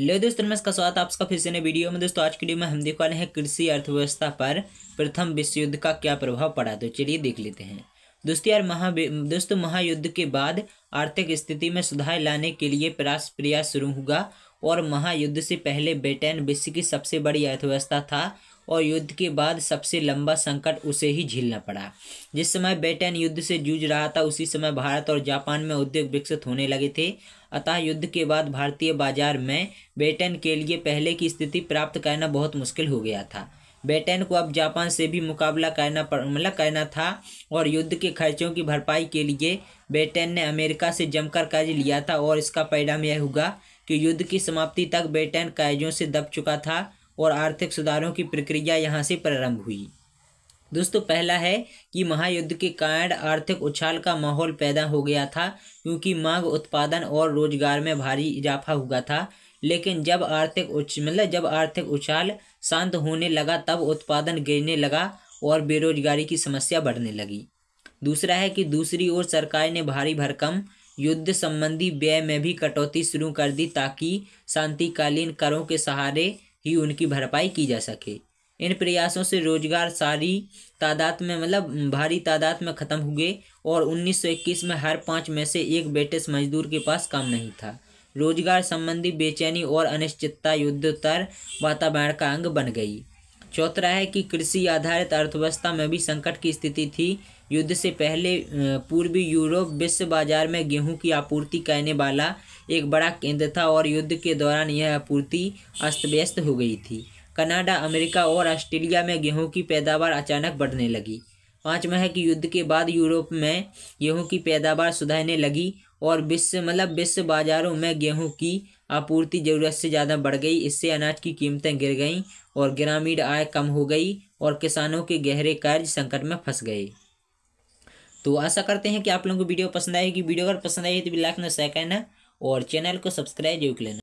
Hello दोस्तों, नमस्कार। स्वागत है आपका फिर से नए वीडियो में। दोस्तों आज की वीडियो में हम देखने वाले हैं कृषि अर्थव्यवस्था पर प्रथम विश्व युद्ध का क्या प्रभाव पड़ा। तो चलिए देख लेते हैं। दोस्तों महायुद्ध के बाद आर्थिक स्थिति में सुधार लाने के लिए प्रयास शुरू हुआ और महायुद्ध से पहले ब्रिटेन विश्व की सबसे बड़ी अर्थव्यवस्था था और युद्ध के बाद सबसे लंबा संकट उसे ही झेलना पड़ा। जिस समय ब्रिटेन युद्ध से जूझ रहा था उसी समय भारत और जापान में उद्योग विकसित होने लगे थे। अतः युद्ध के बाद भारतीय बाजार में ब्रिटेन के लिए पहले की स्थिति प्राप्त करना बहुत मुश्किल हो गया था। ब्रिटेन को अब जापान से भी मुकाबला करना था और युद्ध के खर्चों की भरपाई के लिए ब्रिटेन ने अमेरिका से जमकर कर्ज लिया था और इसका परिणाम यह हुआ कि युद्ध की समाप्ति तक ब्रिटेन कर्जों से दब चुका था और आर्थिक सुधारों की प्रक्रिया यहाँ से प्रारंभ हुई। दोस्तों पहला है कि महायुद्ध के कारण आर्थिक उछाल का माहौल पैदा हो गया था, क्योंकि मांग, उत्पादन और रोजगार में भारी इजाफा हुआ था। लेकिन जब आर्थिक उछाल शांत होने लगा तब उत्पादन गिरने लगा और बेरोजगारी की समस्या बढ़ने लगी। दूसरा है कि दूसरी ओर सरकार ने भारी भरकम युद्ध संबंधी व्यय में भी कटौती शुरू कर दी ताकि शांतिकालीन करों के सहारे ही उनकी भरपाई की जा सके। इन प्रयासों से रोजगार भारी तादाद में खत्म हुए और 1921 में हर 5 में से एक ब्रिटिश मजदूर के पास काम नहीं था। रोजगार संबंधी बेचैनी और अनिश्चितता युद्धोत्तर वातावरण का अंग बन गई। चौथा है कि कृषि आधारित अर्थव्यवस्था में भी संकट की स्थिति थी। युद्ध से पहले पूर्वी यूरोप विश्व बाजार में गेहूं की आपूर्ति करने वाला एक बड़ा केंद्र था और युद्ध के दौरान यह आपूर्ति अस्त व्यस्त हो गई थी। कनाडा, अमेरिका और ऑस्ट्रेलिया में गेहूं की पैदावार अचानक बढ़ने लगी। पांचवा है कि युद्ध के बाद यूरोप में गेहूं की पैदावार सुधरने लगी और विश्व बाजारों में गेहूं की आपूर्ति जरूरत से ज़्यादा बढ़ गई। इससे अनाज की कीमतें गिर गईं और ग्रामीण आय कम हो गई और किसानों के गहरे कर्ज संकट में फंस गए। तो आशा करते हैं कि आप लोगों को वीडियो पसंद आएगी। वीडियो अगर पसंद आई तो लाइक ना, शेयर करना और चैनल को सब्सक्राइब जरूर कर लेना।